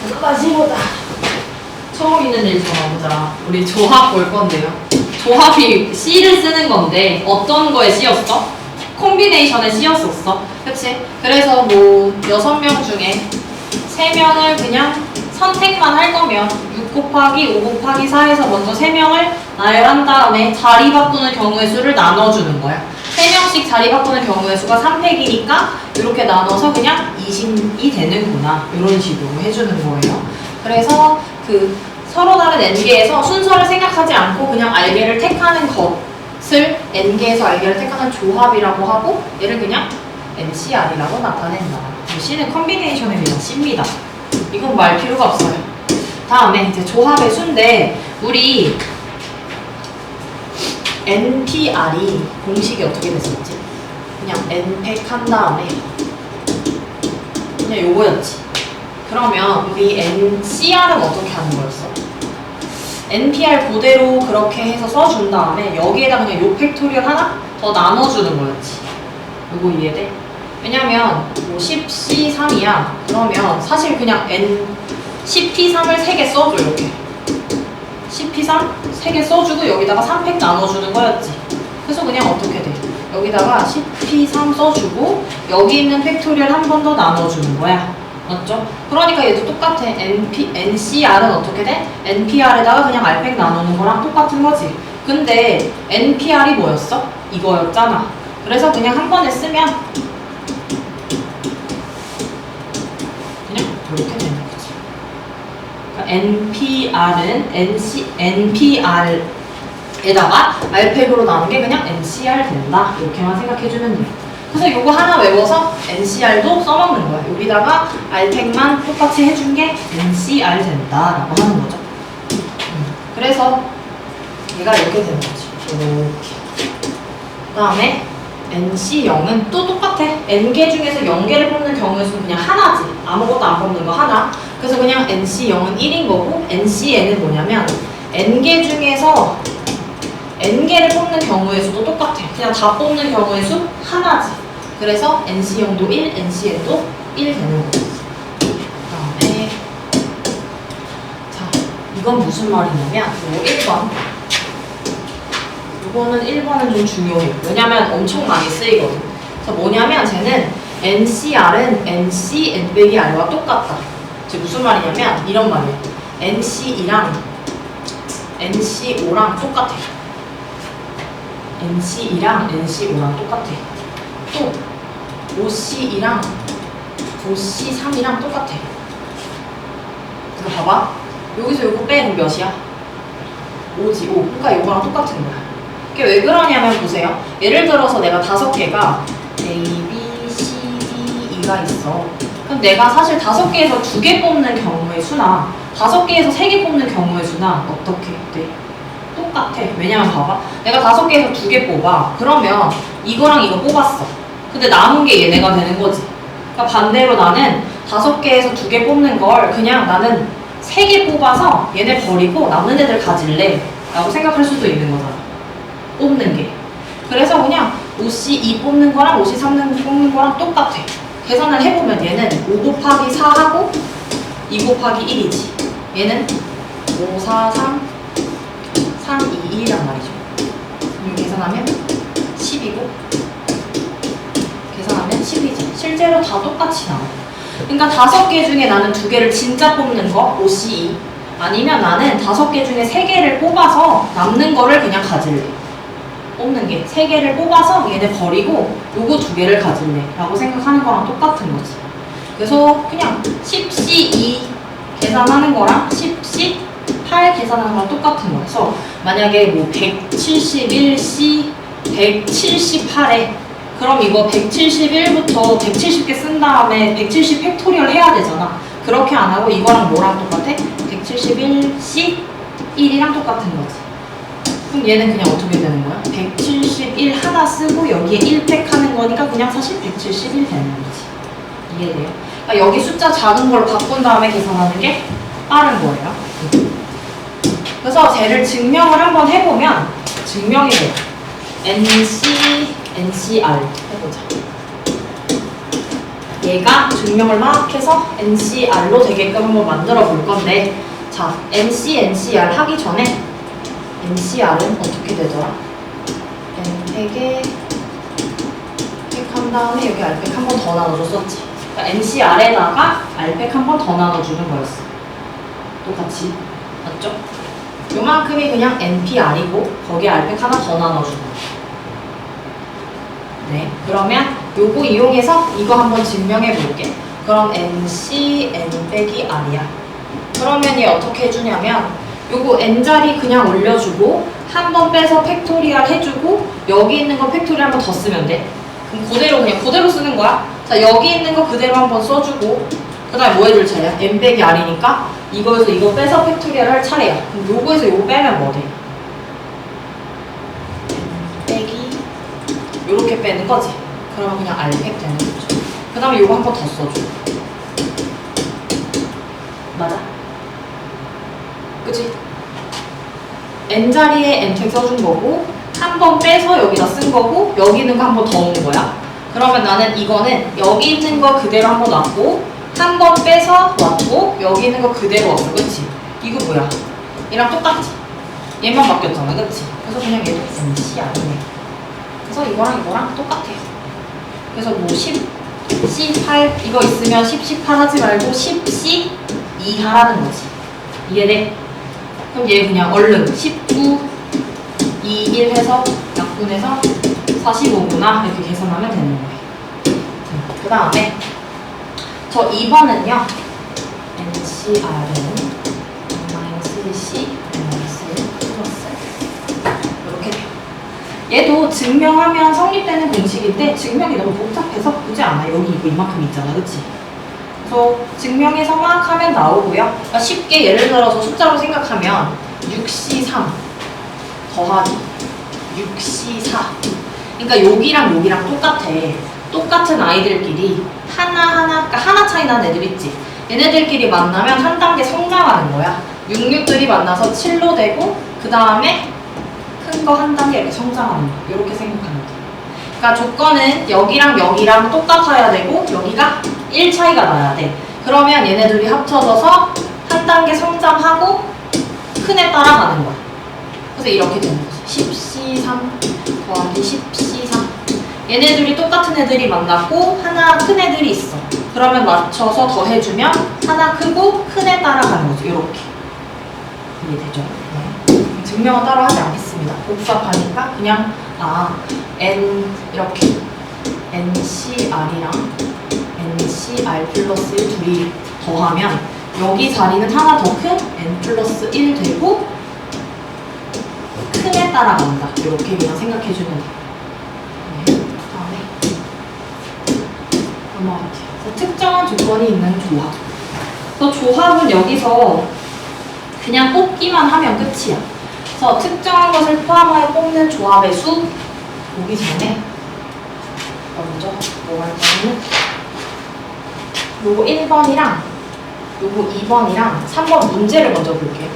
끝까지 보자. 처음 있는 일부터 보자. 우리 조합 볼 건데요. 조합이 C를 쓰는 건데 어떤 거에 C였어? 콤비네이션에 C였었어. 그치? 그래서 뭐 6명 중에 3명을 그냥 선택만 할 거면 6 곱하기 5 곱하기 4에서 먼저 3명을 나열한 다음에 자리 바꾸는 경우의 수를 나눠주는 거야. 3명씩 자리 바꾸는 경우의 수가 3팩이니까 이렇게 나눠서 그냥 20이 되는구나. 이런 식으로 해주는 거예요. 그래서 그 서로 다른 n개에서 순서를 생각하지 않고 그냥 알개를 택하는 것을 n개에서 알개를 택하는 조합이라고 하고 얘를 그냥 NCR이라고 나타낸다. C는 컨비네이션에 그냥 C입니다. 이건 말 필요가 없어요. 다음에 이제 조합의 수인데 우리 NPR이 공식이 어떻게 됐었지? 그냥 n팩 한 다음에 그냥 요거였지. 그러면 우리 NCR은 어떻게 하는 거였어? NPR 그대로 그렇게 해서 써준 다음에 여기에다 그냥 요 팩토리얼 하나 더 나눠주는 거였지. 요거 이해돼? 왜냐면 뭐 10C3이야. 그러면 사실 그냥 CP3을 3개 써줘. 이렇게 CP3 3개 써주고 여기다가 3팩 나눠주는 거였지. 그래서 그냥 어떻게 돼? 여기다가 CP3 써주고 여기 있는 팩토리얼 한 번 더 나눠주는 거야. 맞죠? 그러니까 얘도 똑같아. NCR은 어떻게 돼? NPR에다가 그냥 R팩 나누는 거랑 똑같은 거지. 근데 NPR이 뭐였어? 이거였잖아. 그래서 그냥 한 번에 쓰면 그냥 이렇게 되는 거지. 그러니까 NPR은 NPR에다가 R팩으로 나눈 게 그냥 NCR 된다. 이렇게만 생각해주면 돼. 그래서 요거 하나 외워서 NCR도 써먹는 거야. 여기다가 R팩만 똑같이 해준 게 NCR 된다라고 하는 거죠. 그래서 얘가 이렇게 되는 거지. 이렇게. 그 다음에 NC0은 또 똑같아. N개 중에서 0개를 뽑는 경우의 수는 그냥 하나지. 아무것도 안 뽑는 거 하나. 그래서 그냥 NC0은 1인 거고 NCN은 뭐냐면 N개 중에서 N개를 뽑는 경우의 수도 똑같아. 그냥 다 뽑는 경우의 수 하나지. 그래서 NC0도 1, NCN도 1 되는 거지. 그 다음에 자, 이건 무슨 말이냐면 요 1번 이거는 1번은 좀 중요해. 왜냐면 엄청 많이 쓰이거든. 그래서 뭐냐면 쟤는 NCR은 NC, N-R과 똑같다. 즉 무슨 말이냐면 이런 말이야. NC2랑 NC5랑 똑같아. NC2랑 NC5랑 똑같아. 또 OC2랑 OC3이랑 똑같아. 이거 봐봐. 여기서 요거 빼면 몇이야? 5지, 5. 그러니까 요거랑 똑같은 거야. 이게 왜 그러냐면 보세요. 예를 들어서 내가 5개가 A, B, C, D, E가 있어. 그럼 내가 사실 5개에서 2개 뽑는 경우의 수나 5개에서 3개 뽑는 경우의 수나 어떻게 돼? 똑같아. 왜냐면 봐봐. 내가 5개에서 2개 뽑아. 그러면 이거랑 이거 뽑았어. 근데 남은 게 얘네가 되는 거지. 그러니까 반대로 나는 5개에서 2개 뽑는 걸 그냥 나는 3개 뽑아서 얘네 버리고 남는 애들 가질래 라고 생각할 수도 있는 거잖아. 뽑는 게. 그래서 그냥 OC2 뽑는 거랑 OC3 뽑는 거랑 똑같아. 계산을 해보면 얘는 5 곱하기 4하고 2 곱하기 1이지. 얘는 5, 4, 3, 3, 2, 1이란 말이죠. 계산하면 10이고 계산하면 10이지. 실제로 다 똑같이 나와. 그러니까 5개 중에 나는 2개를 진짜 뽑는 거, OC2. 아니면 나는 5개 중에 3개를 뽑아서 남는 거를 그냥 가질래. 뽑는 게 3개를 뽑아서 얘네 버리고 요거 2개를 가질래 라고 생각하는 거랑 똑같은 거지. 그래서 그냥 10C2 계산하는 거랑 10C8 계산하는 거랑 똑같은 거야. 그래서 만약에 뭐 171C 178에 그럼 이거 171부터 170개 쓴 다음에 170 팩토리얼 해야 되잖아. 그렇게 안 하고 이거랑 뭐랑 똑같아? 171C 1이랑 똑같은 거지. 그럼 얘는 그냥 어떻게 되는 거야? 171 하나 쓰고 여기에 1팩 하는 거니까 그냥 사실 171 되는 거지. 이해돼요? 그러니까 여기 숫자 작은 걸로 바꾼 다음에 계산하는 게 빠른 거예요. 그래서 쟤를 증명을 한번 해보면 증명이 돼요. NCR 해보자. 얘가 증명을 막 해서 NCR로 되게끔 한번 만들어 볼 건데, 자, NCR 하기 전에 NCR은 어떻게 되더라? N팩에 팩한 다음에 여기 R팩 한 번 더 나눠줬었지. 그러니까 NCR에다가 R팩 한 번 더 나눠주는 거였어. 똑같이. 맞죠? 요만큼이 그냥 NPR이고 거기에 R팩 하나 더 나눠주는 거야. 네, 그러면 요거 이용해서 이거 한번 증명해 볼게. 그럼 NC, N 빼기 R이야. 그러면 얘 어떻게 해주냐면 요거 N자리 그냥 올려주고 한 번 빼서 팩토리얼 해주고 여기 있는 거 팩토리얼 한 번 더 쓰면 돼. 그럼 그대로 그냥 그대로 쓰는 거야. 자, 여기 있는 거 그대로 한 번 써주고 그 다음에 뭐 해줄 차례야? N 빼기 R이니까 이거에서 이거 빼서 팩토리얼 할 차례야. 그럼 요거에서 요거 빼면 뭐 돼? N 빼기 요렇게 빼는 거지. 그러면 그냥 R팩 되는 거죠. 그 다음에 요거 한 번 더 써줘. 맞아? 그치? N자리에 N팩 써준 거고 한 번 빼서 여기다 쓴 거고 여기 있는 거 한 번 더 넣은 거야. 그러면 나는 이거는 여기 있는 거 그대로 한 번 놨고 한 번 빼서 놨고 여기 있는 거 그대로 왔어. 그치? 이거 뭐야? 얘랑 똑같지? 얘만 바뀌었잖아. 그치? 그래서 그냥 얘도 NC 아니네. 그래서 이거랑 똑같아요. 그래서 뭐 10, C8 이거 있으면 10, 18 하지 말고 10C 2 하라는 거지. 이해돼? 그럼 얘 그냥 얼른 19, 2, 1 해서 약분해서 45구나 이렇게 계산하면 되는 거예요. 그 다음에 저 2번은요. NCR은 -C, 플러스 이렇게 돼요. 얘도 증명하면 성립되는 공식인데 증명이 너무 복잡해서 굳이 안 해. 여기 이거 이만큼 있잖아. 그치? 그래서 증명해서 막 하면 나오고요. 그러니까 쉽게 예를 들어서 숫자로 생각하면 6C3 더하기 6C4 그러니까 여기랑 똑같아. 똑같은 아이들끼리 그러니까 하나 차이 나는 애들 있지. 얘네들끼리 만나면 한 단계 성장하는 거야. 66들이 만나서 7로 되고 그 다음에 큰 거 한 단계 이렇게 성장하는 거. 이렇게 생각하면 돼. 그러니까 조건은 여기랑 똑같아야 되고 여기가 1 차이가 나야 돼. 그러면 얘네들이 합쳐져서 한 단계 성장하고 큰 애 따라가는 거야. 그래서 이렇게 되는 거지. 10C3 더하기 10C3 얘네들이 똑같은 애들이 만났고 하나 큰 애들이 있어. 그러면 맞춰서 더해주면 하나 크고 큰 애 따라가는 거지. 이렇게 이해되죠? 네. 증명은 따로 하지 않겠습니다. 복잡하니까 그냥 N 이렇게 NCR이랑 NCR 플러스 1 둘이 더하면 여기 자리는 하나 더 큰 N 플러스 1 되고 큰 애 따라간다. 이렇게 그냥 생각해주면 돼요. 네. 다음에 넘어갈게요. 특정한 조건이 있는 조합. 그래서 조합은 여기서 그냥 뽑기만 하면 끝이야. 그래서 특정한 것을 포함하여 뽑는 조합의 수 보기 전에 먼저 뭐 할 거냐면 요거 1번이랑 요거 2번이랑 3번 문제를 먼저 볼게요.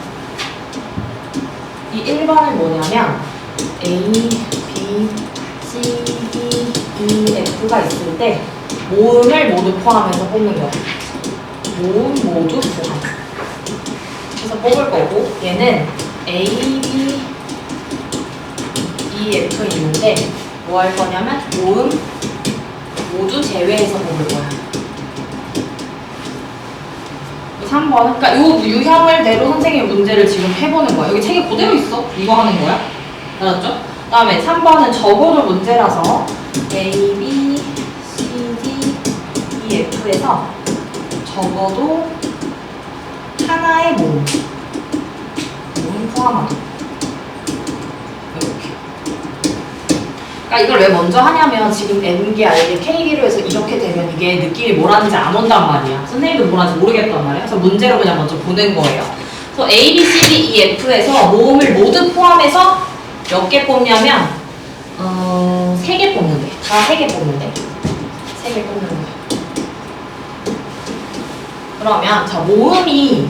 이 1번은 뭐냐면 A, B, C, D, E, F가 있을 때 모음을 모두 포함해서 뽑는 거야. 모음 모두 포함. 그래서 뽑을 거고 얘는 A, B, E, F 있는데 뭐 할 거냐면 모음 모두 제외해서 뽑을 거야. 3번은 그러니까 요 유형을대로 선생님 문제를 지금 해보는 거야. 여기 책에 그대로 있어. 이거 하는 거야. 알았죠? 그 다음에 3번은 적어도 문제라서 A, B, C, D, E, F에서 적어도 하나의 모음 포함하다. 이렇게. 그러니까 이걸 왜 먼저 하냐면 지금 N개, R개, K개로 해서 이렇게 되면 이게 느낌이 뭐라는지 안 온단 말이야. 선생님도 뭐라는지 모르겠단 말이야. 그래서 문제로 그냥 먼저 보낸 거예요. 그래서 A, B, C, D, E, F에서 모음을 모두 포함해서 몇 개 뽑냐면 3개 뽑는데. 다 3개 뽑는데. 3개 뽑는 거야. 그러면 자 모음이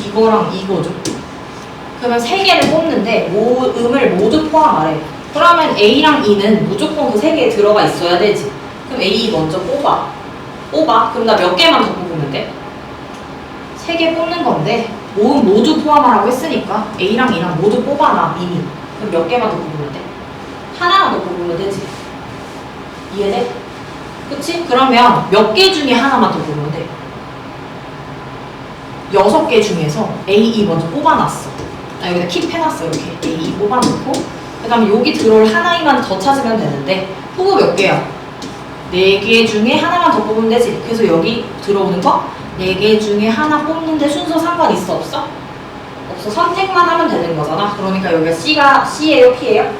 이거랑 이거죠. 그러면 3개를 뽑는데 모음을 모두 포함하래. 그러면 A랑 E는 무조건 그 3개에 들어가 있어야 되지. 그럼 A 먼저 뽑아. 그럼 나 몇 개만 더 뽑으면 돼? 3개 뽑는 건데 모음 모두 포함하라고 했으니까 A랑 E랑 모두 뽑아놔 이미. 그럼 몇 개만 더 뽑으면 돼? 하나만 더 뽑으면 되지. 이해돼? 그치? 그러면 몇 개 중에 하나만 더 뽑으면 돼. 6개 중에서 A, E 먼저 뽑아놨어. 나 여기다 킵해놨어. 이렇게 A 뽑아놓고 그 다음에 여기 들어올 하나만 더 찾으면 되는데 후보 몇 개야? 4개 중에 하나만 더 뽑으면 되지. 그래서 여기 들어오는 거 4개 중에 하나 뽑는데 순서 상관 있어? 없어? 없어. 선택만 하면 되는 거잖아. 그러니까 여기가 C예요? P예요?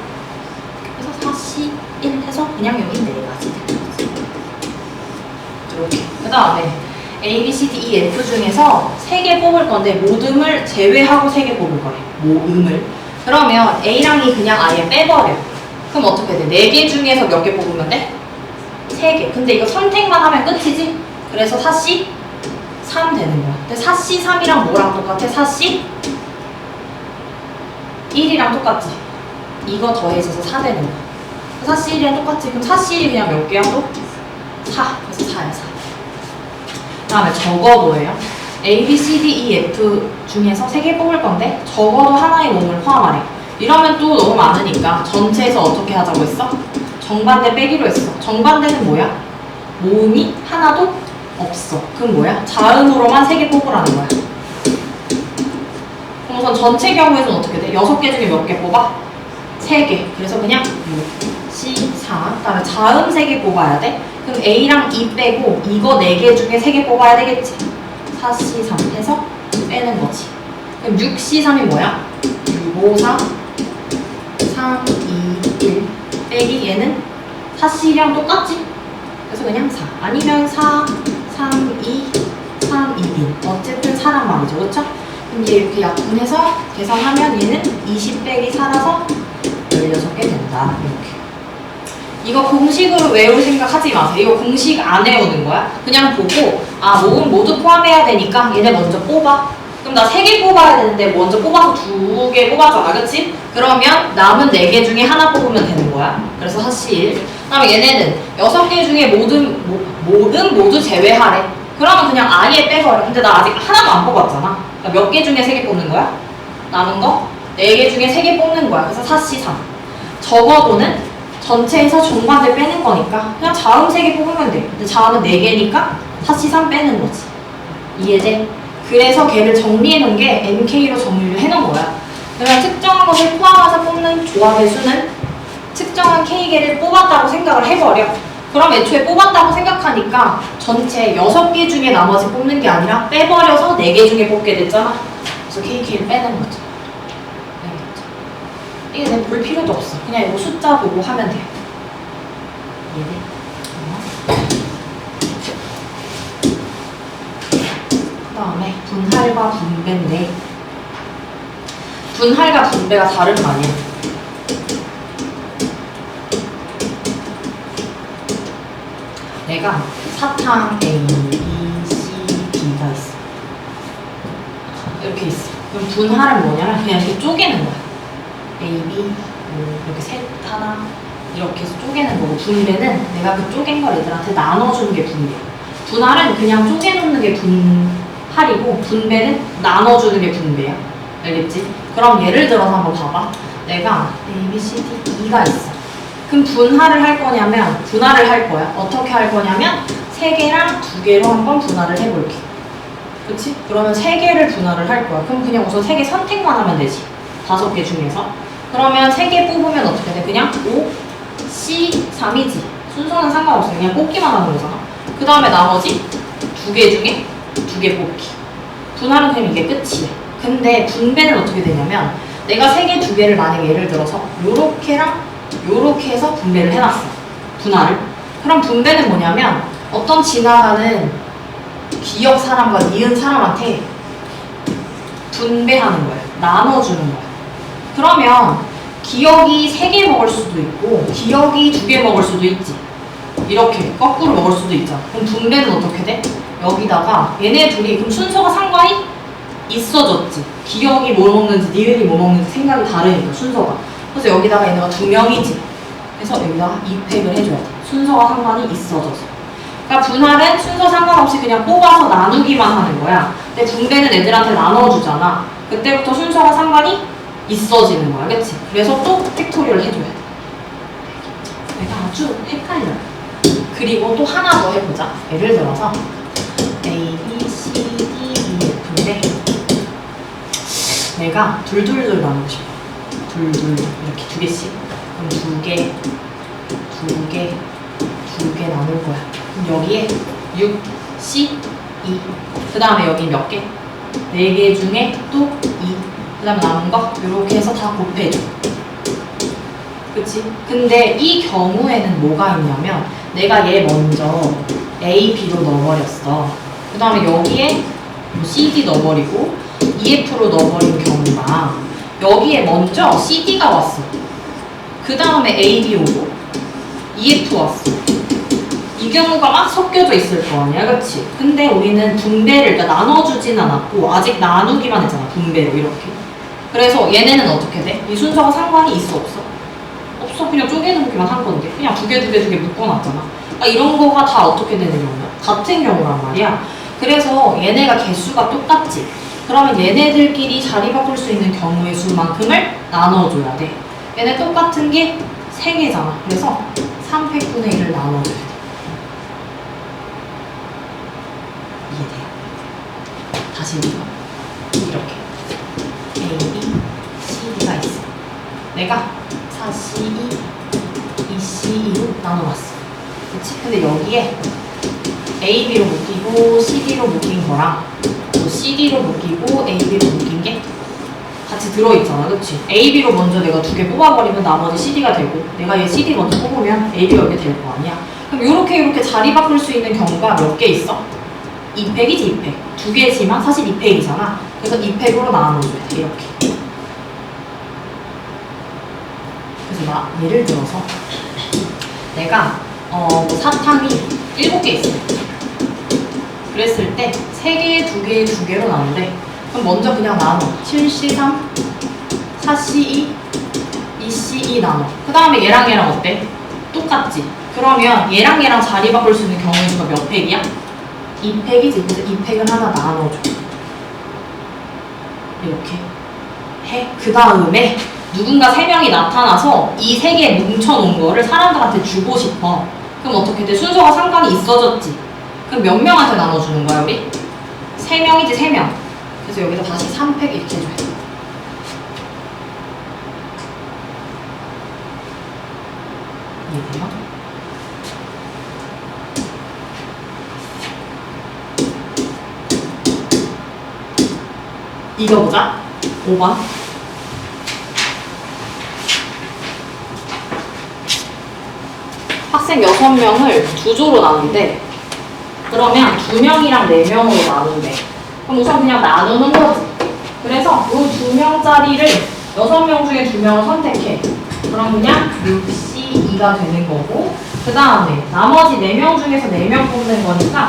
그래서 4, C, 1 해서 그냥 여기 4가지 이렇게. 그 다음에 A, B, C, D, E, F 중에서 3개 뽑을 건데 모음을 제외하고 3개 뽑을 거래. 모음을. 그러면 A랑 E 그냥 아예 빼버려. 그럼 어떻게 돼? 4개 중에서 몇 개 뽑으면 돼? 3개. 근데 이거 선택만 하면 끝이지? 그래서 4C 3 되는 거야. 근데 4C 3이랑 뭐랑 똑같아? 4C 1이랑 똑같지? 이거 더해져서 4 되는 거야. 4C 1이랑 똑같지? 그럼 4C 1이 그냥 몇 개야 또? 4. 그래서 4야 4. 그 다음에 적어도예요. A, B, C, D, E, F 중에서 3개 뽑을 건데 적어도 하나의 모음을 포함하래. 이러면 또 너무 많으니까 전체에서 어떻게 하자고 했어? 정반대 빼기로 했어. 정반대는 뭐야? 모음이 하나도 없어. 그럼 뭐야? 자음으로만 3개 뽑으라는 거야. 그럼 우선 전체 경우에는 어떻게 돼? 6개 중에 몇 개 뽑아? 3개. 그래서 그냥 6, C, 4. 그 다음에 자음 3개 뽑아야 돼. 그럼 A랑 E 빼고 이거 4개 중에 3개 뽑아야 되겠지. 4C3 해서 빼는 거지. 그럼 6C3이 뭐야? 6, 5, 4, 3, 2, 1 빼기 얘는 4C랑 똑같지? 그래서 그냥 4. 아니면 4, 3, 2, 3, 2, 1. 어쨌든 4란 말이죠. 그렇죠? 그럼 얘 이렇게 약분해서 계산하면 얘는 20 빼기 4라서 16개 된다. 이렇게. 이거 공식으로 외울 생각하지 마세요. 이거 공식 안 외우는 거야. 그냥 보고 모음 모두 포함해야 되니까 얘네 먼저 뽑아. 그럼 나 3개 뽑아야 되는데 먼저 뽑아서 2개 뽑았잖아. 그치? 그러면 남은 4개 중에 하나 뽑으면 되는 거야. 그래서 사실 그 다음에 얘네는 6개 중에 모든 모두 제외하래. 그러면 그냥 아예 빼버려. 근데 나 아직 하나도 안 뽑았잖아. 그러니까 몇 개 중에 3개 뽑는 거야? 남은 거 4개 중에 3개 뽑는 거야. 그래서 4C3. 적어도는 전체에서 정반대 빼는 거니까 그냥 자음 3개 뽑으면 돼. 근데 자음은 4개니까 4C3 빼는 거지. 이해돼? 그래서 걔를 정리해 놓은 게 NK로 정리를 해 놓은 거야. 그러면 특정한 것을 포함해서 뽑는 조합의 수는 특정한 K개를 뽑았다고 생각을 해버려. 그럼 애초에 뽑았다고 생각하니까 전체 6개 중에 나머지 뽑는 게 아니라 빼버려서 4개 중에 뽑게 됐잖아. 그래서 KK를 빼는 거죠. 이게 내가 볼 필요도 없어. 그냥 이거 숫자 보고 하면 돼요. 그 다음에 분할과 분배인데 분할과 분배가 다른 거 아니야? 내가 사탕 A, B, C, D가 있어. 이렇게 있어. 그럼 분할은 뭐냐면 그냥 이렇게 쪼개는 거야. A, B, 뭐 이렇게 셋, 하나 이렇게 해서 쪼개는 거고 분배는 내가 그 쪼갠 걸 애들한테 나눠주는 게 분배야. 분할은 그냥 쪼개놓는 게 분할이고 분배는 나눠주는 게 분배야. 알겠지? 그럼 예를 들어서 한번 봐봐. 내가 A, B, C, D, E가 있어. 그럼 분할을 할 거냐면 분할을 할 거야. 어떻게 할 거냐면 3개랑 2개로 한번 분할을 해볼게. 그치? 그러면 3개를 분할을 할 거야. 그럼 그냥 우선 3개 선택만 하면 되지. 5개 중에서. 그러면 3개 뽑으면 어떻게 돼? 그냥 5, C, 3이지. 순서는 상관없어. 그냥 뽑기만 하는 거잖아. 그 다음에 나머지 2개 중에 2개 뽑기. 분할은 그냥 이게 끝이야. 근데 분배는 어떻게 되냐면 내가 3개, 2개를 만약에 예를 들어서 요렇게랑 요렇게 해서 분배를 해놨어. 분할을. 그럼 분배는 뭐냐면 어떤 지나가는 기억 사람과 니은 사람한테 분배하는 거야. 나눠주는 거야. 그러면 기억이 3개 먹을 수도 있고 기억이 2개 먹을 수도 있지. 이렇게 거꾸로 먹을 수도 있잖아. 그럼 분배는 어떻게 돼? 여기다가 얘네 둘이 그럼 순서가 상관이 있어졌지. 기억이 뭐 먹는지 니은이 뭐 먹는지 생각이 다르니까 순서가. 그래서 여기다가 얘네가 2명이지. 그래서 여기다가 2팩을 해줘야 돼. 순서가 상관이 있어져서. 그러니까 분할은 순서 상관없이 그냥 뽑아서 나누기만 하는 거야. 근데 분배는 애들한테 나눠주잖아. 그때부터 순서가 상관이 있어지는 거야. 그치? 그래서 또 팩토리얼 해줘야 돼. 내가 아주 헷갈려요. 그리고 또 하나 더 해보자. 예를 들어서 A, B, C, D, E, F인데 내가 둘둘둘 나누고 싶어. 둘둘 이렇게 두 개씩. 그럼 두 개 나눌 거야. 그럼 여기에 6, C, 2. 그 다음에 여기 몇 개? 4개 중에 또 2. 그 다음에 남은 거 이렇게 해서 다 곱해줘. 그치? 근데 이 경우에는 뭐가 있냐면 내가 얘 먼저 A, B로 넣어버렸어. 그 다음에 여기에 C, D 넣어버리고 EF로 넣어버린 경우가 여기에 먼저 C, D가 왔어. 그 다음에 A, B 오고 EF 왔어. 이 경우가 막 섞여져 있을 거 아니야, 그치? 근데 우리는 분배를, 그러니까 나눠주진 않았고 아직 나누기만 했잖아, 분배로 이렇게. 그래서 얘네는 어떻게 돼? 이 순서가 상관이 있어, 없어? 없어. 그냥 쪼개놓기만 한 건데 그냥 두 개 묶어놨잖아. 그러니까 이런 거가 다 어떻게 되는 경우야? 같은 경우란 말이야. 그래서 얘네가 개수가 똑같지. 그러면 얘네들끼리 자리 바꿀 수 있는 경우의 수만큼을 나눠줘야 돼. 얘네 똑같은 게 3개잖아. 그래서 3팩분의 1을 나눠줘야 돼. 이해돼요? 다시 우리가 이렇게 A, B, C, D가 있어. 내가 4C2, 2C2로 나눠봤어. 그치? 근데 여기에 A, B로 묶이고 C, D로 묶인 거랑 또 C, D로 묶이고 A, B로 묶인 게 같이 들어있잖아. 그치? A, B로 먼저 내가 2개 뽑아버리면 나머지 C, D가 되고 내가 얘 C, D 먼저 뽑으면 A, B가 이렇게 될 거 아니야? 그럼 이렇게 자리 바꿀 수 있는 경우가 몇 개 있어? 2팩이지, 2팩. 2개지만 사실 2팩이잖아. 그래서 2팩으로 나눠줘야 돼. 이렇게. 그래서 예를 들어서 내가 사탕이 7개 있어. 그랬을 때 3개, 2개, 2개로 나누는데 그럼 먼저 그냥 나눠. 7C3, 4C2, 2C2 나눠. 그 다음에 얘랑 얘랑 어때? 똑같지? 그러면 얘랑 얘랑 자리 바꿀 수 있는 경우의 수가 몇 팩이야? 2팩이지. 그래서 2팩을 하나 나눠줘. 이렇게 해. 그 다음에 누군가 3명이 나타나서 이 3개 뭉쳐놓은 거를 사람들한테 주고 싶어. 그럼 어떻게 돼? 순서가 상관이 있어졌지? 그럼 몇 명한테 나눠주는 거야, 우리? 3명이지, 3명. 그래서 여기서 다시 3팩 이렇게 해줘야 돼. 이해돼요? 이거 보자. 5번. 학생 6명을 2조로 나누는데 그러면 2명이랑 4명으로 나눈대. 그럼 우선 그냥 나누는 거지. 그래서 이 2명짜리를 6명 중에 2명을 선택해. 그럼 그냥 6C2가 되는 거고 그 다음에 나머지 4명 중에서 4명 뽑는 거니까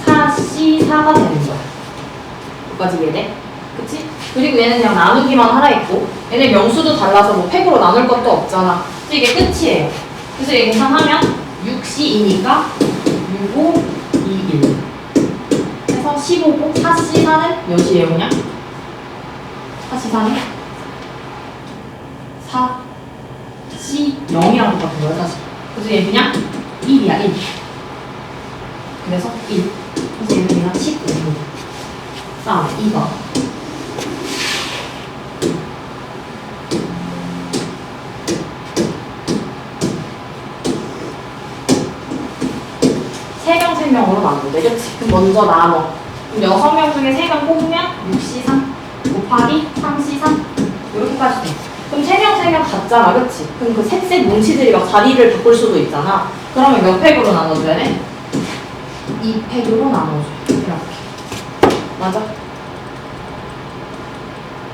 4C4가 되는 거야. 여기까지 이해돼? 그치? 그리고 얘는 그냥 나누기만 하라 했고 얘네 명수도 달라서 뭐 팩으로 나눌 것도 없잖아. 그래서 이게 끝이에요. 그래서 얘 계산하면 6C2니까 6, 5, 2, 1 해서 15고 4C4는 몇이에요 그냥? 4C4는 4C0이랑 똑같은 거야 사실. 그래서 얘 그냥 1이야 1. 그래서 1. 그래서 얘는 그냥 15입니다. 다음에 2번. 세 명으로 나누는데, 그치? 그럼 먼저 나눠. 그럼 6명 중에 3명 뽑으면 6C3 곱하기 3C3 이렇게까지 돼. 그럼 3명 같잖아, 그치? 그럼 그 셋 뭉치들이 막 자리를 바꿀 수도 있잖아. 그러면 몇 팩으로 나눠줘야 돼? 2팩으로 나눠줘. 이렇게. 맞아?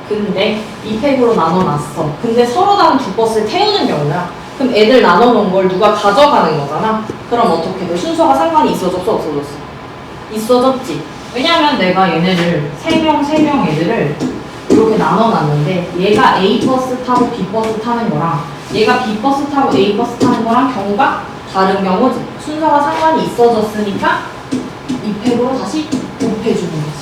근데 2팩으로 나눠놨어. 근데 서로 다른 두 버스를 태우는 경우야. 그럼 애들 나눠놓은 걸 누가 가져가는 거잖아? 그럼 어떻게 돼? 순서가 상관이 있어졌어, 없어졌어? 있어졌지? 왜냐면 내가 얘네를 3명 애들을 이렇게 나눠놨는데 얘가 A 버스 타고 B 버스 타는 거랑 얘가 B 버스 타고 A 버스 타는 거랑 경우가 다른 경우지. 순서가 상관이 있어졌으니까 이 팩으로 다시 곱해주는 거지.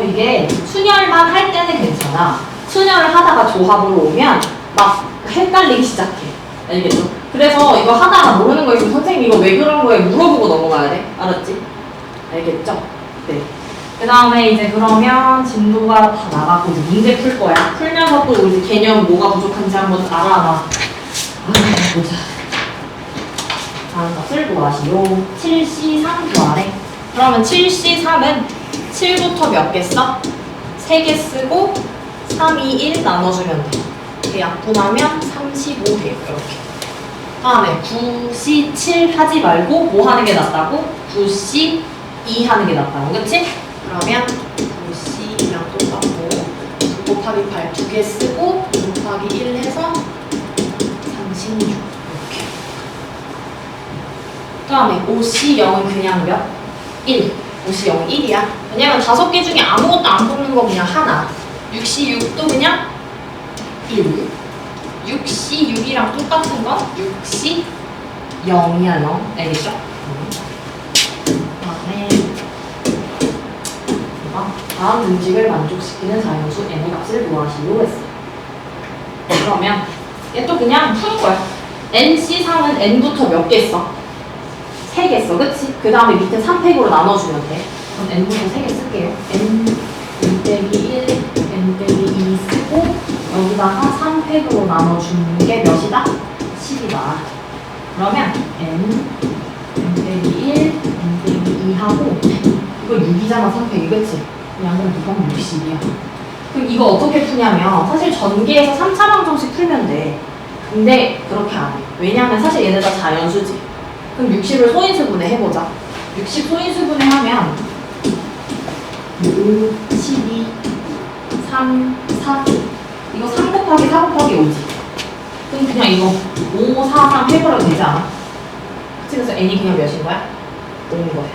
이게 순열만 할 때는 괜찮아. 순열을 하다가 조합으로 오면 막 헷갈리기 시작해. 알겠죠? 그래서 이거 하다가 모르는 거 있으면 선생님 이거 왜 그런 거에 물어보고 넘어가야 돼. 알았지? 알겠죠? 네. 그 다음에 이제 그러면 진도가 다 나갔고 이제 문제 풀 거야. 풀면서 또 우리 개념 뭐가 부족한지 한번 알아봐. 보자. 다음 것을 구하시오. 7C3 구하래. 그러면 7C3은 7부터 몇 개 써? 3개 쓰고 3, 2, 1 나눠주면 돼. 이렇게 약분하면 35 돼요. 이렇게. 다음에 9C7 하지 말고 뭐 하는 게 낫다고? 9C2 하는 게 낫다고. 그치? 그러면 9C랑 똑같고 9 곱하기 8 두 개 쓰고 2 곱하기 1 해서 36 이렇게. 그 다음에 5C0은 그냥 몇? 1. 5C0은 1이야. 왜냐면 5개 중에 아무것도 안 뽑는 거 그냥 하나. 6C6도 그냥 1. 6C6이랑 똑같은 건 6C0이야 너. 알겠죠? 그다음에 다음 등식을 만족시키는 자연수 n의 값을 구하시오 했어. 그러면 얘 또 그냥 푸는 거야. nC3은 n부터 몇 개 써? 3개 써. 그치? 그 다음에 밑에 3팩으로 나눠주면 돼. 그럼 n부터 3개 쓸게요. n 빼기 1, n 빼기 2 쓰고 여기다가 3팩으로 나눠주는 게 몇이다? 10이다. 그러면 n 빼기 1, n 빼기 2 하고 이거 6이잖아 3팩이. 그치? 양은 누가 60이야. 그럼 이거 어떻게 푸냐면 사실 전개에서 3차 방정식 풀면 돼. 근데 그렇게 안 해. 왜냐면 사실 얘네 다 자연수지. 그럼 60을 소인수분해 해보자. 60 소인수분해 하면 5, 12, 3, 4 이거 3 곱하기 4 곱하기 5지. 그럼 그냥 이거 5, 4, 3 해버려도 되지 않아? 그치? 그래서 n이 그냥 몇인 거야? 5인 거야.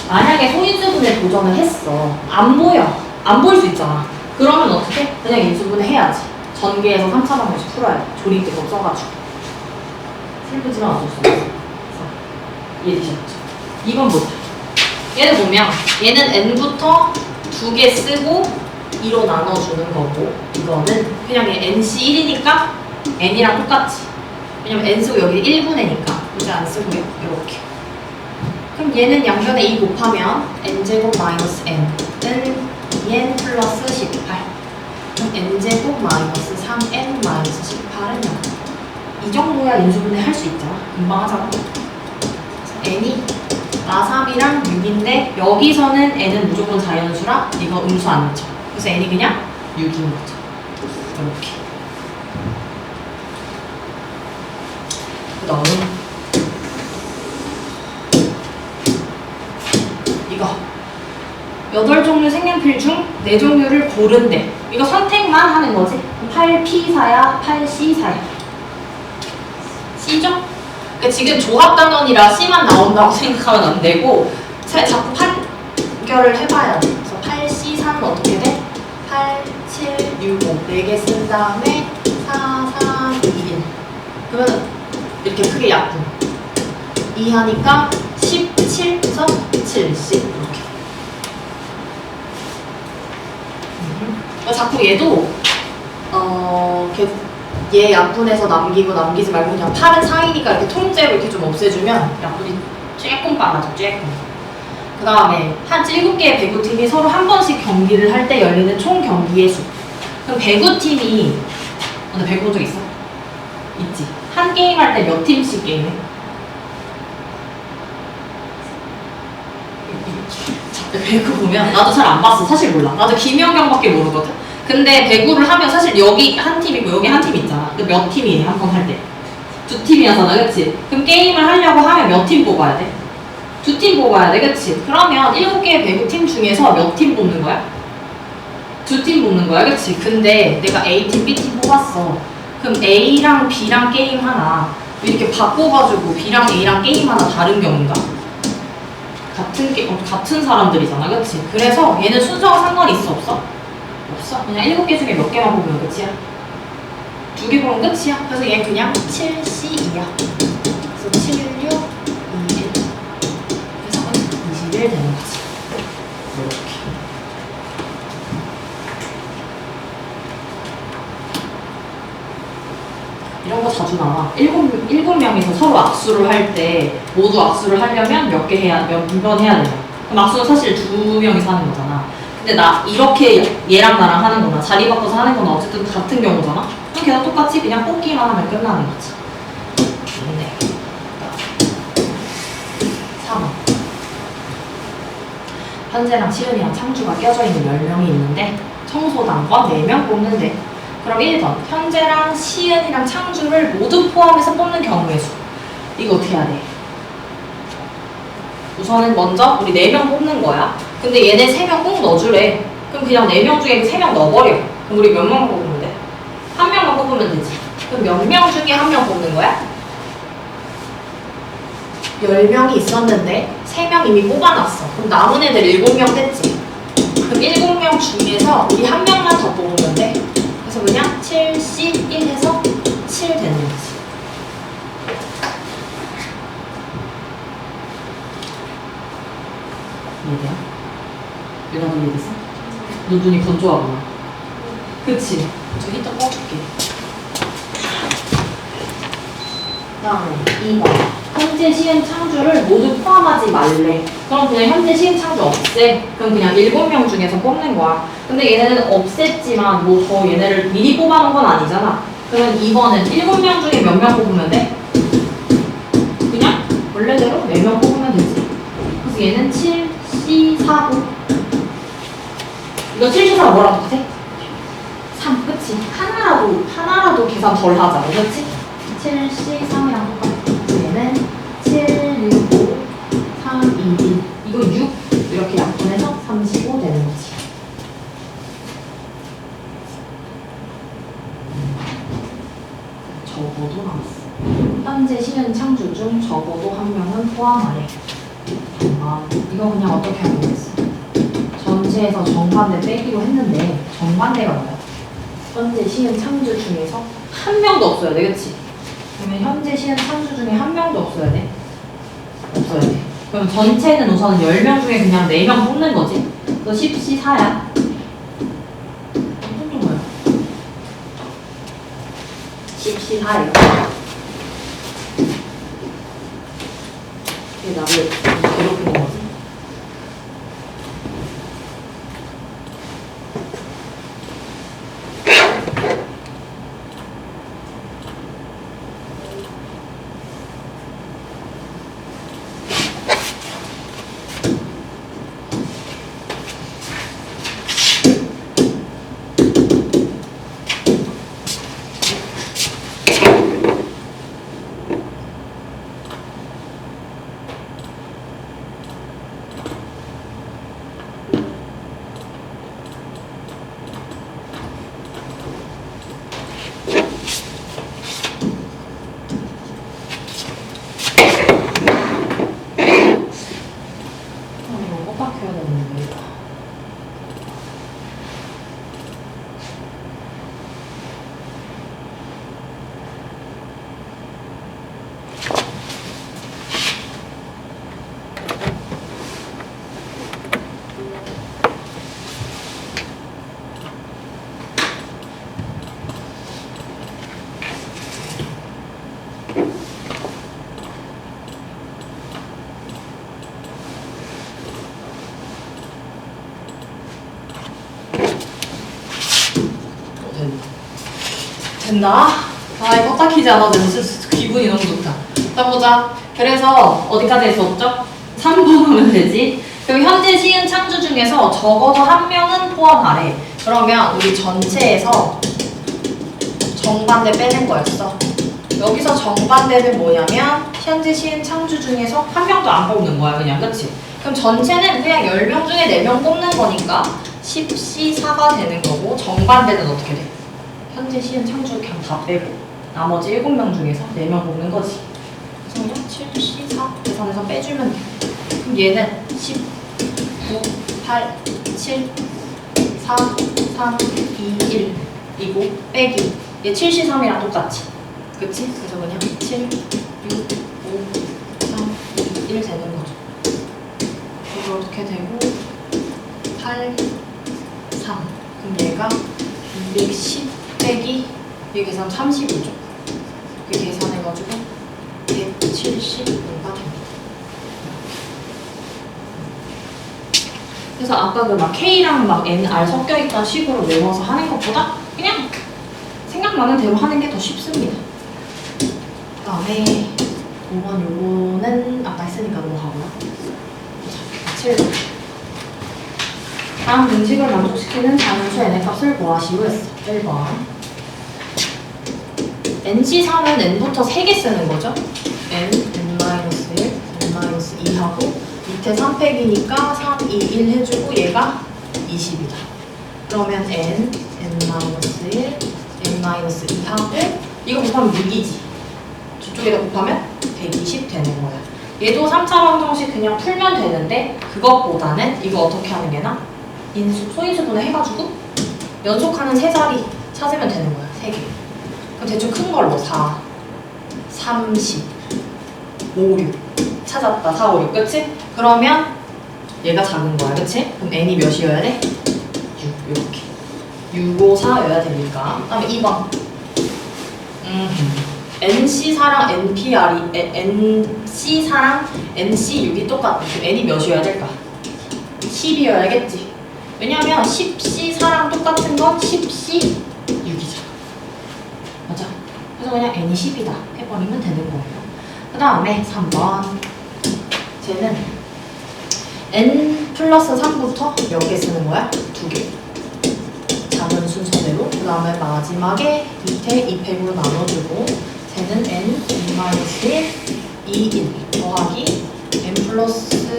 만약에 소인수분해 도전을 했어. 안 보여. 안 보일 수 있잖아. 그러면 어떻게? 그냥 인수분해 해야지. 전개에서 3차 방정식 풀어야 돼. 조립제법 써가지고. 슬프지만 어쩔 수 없어. 이해되셨죠? 이건 뭐야? 얘를 보면 얘는 n부터 2개 쓰고 2로 나눠주는 거고 이거는 그냥 nc1이니까 n이랑 똑같지. 왜냐면 n 쓰고 여기 1분의니까 이제 안 쓰고요. 이렇게. 그럼 얘는 양변에 2 곱하면 n제곱 마이너스 n은 2n 플러스 18. 그럼 n제곱 마이너스 3n 마이너스 18은 0. 이 정도야 인수분해 할 수 있잖아. 금방 하자고. n이 나3이랑 6인데 여기서는 n은 무조건 자연수라 이거 음수 안 넣죠. 그래서 n이 그냥 6인 거죠. 이렇게. 그 다음 이거 8종류 색연필 중 4종류를 고른대. 이거 선택만 하는 거지. 8P사야 8C사야. C죠? 그러니까 지금 조합 단원이라 C만 나온다고 생각하면 안 되고 자꾸 판결을 해봐야 돼. 그래서 8C3은 어떻게 돼? 8, 7, 6, 5 4개 쓴 다음에 4, 3, 2, 1 그러면 이렇게 크게 약분 2 하니까 17에서 70 이렇게. 자꾸 얘도 얘 약분해서 남기고 남기지 말고 그냥 8은 4이니까 이렇게 통째로 이렇게 좀 없애주면 약분이 조금 빨라져. 조금. 그 다음에 한 7개의 배구팀이 서로 한 번씩 경기를 할 때 열리는 총 경기의 수. 그럼 배구팀이 너 배구 본 적 있어? 있지. 한 게임 할 때 몇 팀씩 게임해? 배구 보면 나도 잘 안 봤어. 사실 몰라. 나도 김연경밖에 모르거든. 근데 배구를 하면 사실 여기 한 팀이고 여기 한 팀 있잖아. 그 몇 팀이에요? 한 번 할 때? 2팀이었잖아. 그치? 그럼 게임을 하려고 하면 몇 팀 뽑아야 돼? 2팀 뽑아야 돼. 그치? 그러면 7개의 배구팀 중에서 몇 팀 뽑는 거야? 2팀 뽑는 거야. 그치? 근데 내가 A팀, B팀 뽑았어. 그럼 A랑 B랑 게임 하나 이렇게 바꿔가지고 B랑 A랑 게임 하나 다른 경우인가? 같은 사람들이잖아. 그치? 그래서 얘는 순서가 상관이 있어 없어? 없어. 그냥 7개 중에 몇 개만 뽑으면 끝이야. 2개 보면 끝이야. 그래서 얘 그냥 7C2야. 그래서 7, 6, 2, 1. 그래서 21 되는 거지. 이렇게. 이런 거 자주 나와. 7명이서 서로 악수를 할 때 모두 악수를 하려면 몇 번 해야 되냐. 그럼 악수는 사실 2명이서 하는 거잖아. 근데 나 이렇게 얘랑 나랑 하는 거나 자리 바꿔서 하는 거나 어쨌든 같은 경우잖아. 그럼 걔랑 똑같이 그냥 뽑기만 하면 끝나는 거지. 네. 3번. 현재랑 시은이랑 창주가 껴져 있는 10명이 있는데 청소당과 4명 뽑는데, 그럼 1번 현재랑 시은이랑 창주를 모두 포함해서 뽑는 경우의 수. 이거 어떻게 해야 돼? 우선은 먼저 우리 4명 뽑는 거야. 근데 얘네 3명 꼭 넣어주래. 그럼 그냥 4명 중에 3명 넣어버려. 그럼 우리 몇 명 뽑으면 돼? 1명만 뽑으면 되지. 그럼 몇 명 중에 1명 뽑는 거야? 10명이 있었는데 3명 이미 뽑아놨어. 그럼 남은 애들 7명 됐지. 그럼 7명 중에서 우리 1명만 더 뽑으면 돼. 그래서 그냥 7C1 해서 7 되는 거지. 이해돼요? 유나도 이해됐어? 너 눈이 건조하구나. 그치? 저 히터 꺼줄게. 다음에 2번. 현재 시은 창주를 모두 포함하지 말래. 그럼 그냥 현재 시은 창주 없애. 그럼 그냥 7명 중에서 뽑는 거야. 근데 얘네는 없앴지만 뭐 더 얘네를 미리 뽑아놓은 건 아니잖아. 그러면 2번은 7명 중에 몇 명 뽑으면 돼? 그냥 원래대로 4명 뽑으면 되지. 그래서 얘는 7C4고, 이거 7C4 뭐랑 똑같아? 3, 그치? 하나라도 계산 덜 하자, 그치? 7C3이랑 똑같아. 얘는 7, 6, 5, 3, 2, 1. 이거 6 이렇게 약분해서 35 되는 거지. 적어도 나왔어. 현재 시은 창주 중 적어도 1명은 포함하래. 이거 그냥 어떻게 하면 되겠어? 전체에서 정반대 빼기로 했는데 정반대가 뭐야? 현재 시은 창주 중에서 1명도 없어야 돼, 그치? 그러면 현재 시은 창주 중에 1명도 없어야 돼? 없어야 돼. 그럼 전체는 우선 10명 중에 그냥 4명 뽑는 거지? 너 10C4야? 어떤 거야? 10C4예요. 이게 나를 괴롭히는 거지? 됐나? 아, 이거 딱 키지 않아도 진짜 기분이 너무 좋다. 자, 보자. 그래서 어디까지 했었죠? 3번 하면 되지. 그리고 현재 시은 창주 중에서 적어도 1명은 포함하래. 그러면 우리 전체에서 정반대 빼는 거였어. 여기서 정반대는 뭐냐면 현재 시은 창주 중에서 1명도 안 뽑는 거야, 그냥. 그치? 그럼 전체는 그냥 10명 중에 4명 뽑는 거니까 10C4가 되는 거고, 정반대는 어떻게 돼? 현재 시은 창주 그냥 다 빼고 나머지 7명 중에서 4명 뽑는 거지. 그래서 그냥 7C4 계산해서 빼주면 돼. 그럼 얘는 10, 9, 8, 7, 4, 3, 2, 1 이고 빼기 얘 73이랑 똑같지 그치? 그래서 그냥 7, 6, 5, 3, 2, 1 되는 거죠 이거 어떻게 되고 8, 3 그럼 얘가 210 빼기 얘 계산 35죠 이렇게 계산해가지고 175가 됩니다 그래서 아까 그 막 K랑 막 N, R 섞여있던 식으로 외워서 하는 것보다 그냥 생각나는 대로 하는 게 더 쉽습니다. 그 다음에 5번 요거는 아까 했으니까 넘어가고요. 자, 7. 다음 등식을 만족시키는 자연수 n의 값을 구하시오 했어. 1번. NC3은 n부터 3개 쓰는 거죠. n, n-1, n-2 하고 밑에 3팩이니까 3, 2, 1 해주고 얘가 20이다. 그러면 n, n-1, n-2 하고 이거 곱하면 6이지. 저쪽에다 곱하면 120 되는 거야. 얘도 3차 방정식 그냥 풀면 되는데 그것보다는 이거 어떻게 하는 게 나아? 인수, 소인수분해 해가지고 연속하는 세 자리 찾으면 되는 거야. 3개. 그럼 대충 큰 걸로 4, 30, 5, 6 찾았다. 4, 5, 6 그치? 그러면 얘가 작은 거야. 그치? 그럼 n이 몇이어야 돼? 6 이렇게 6, 5, 4여야 되니까. 그 다음에 2번 NC4랑 NC4랑 NC6이 똑같아. 그럼 n이 몇이어야 될까? 10이어야겠지. 왜냐면 10C4랑 똑같은 건 10C6이잖아. 맞아. 그래서 그냥 n이 10이다 해버리면 되는 거예요. 그 다음에 3번 쟤는 n 플러스 3부터 몇 개 쓰는 거야? 2개. 작은 순서대로. 그 다음에 마지막에 밑에 2팩으로 나눠주고 쟤는 n, n-1, 2, 1 더하기 n 플러스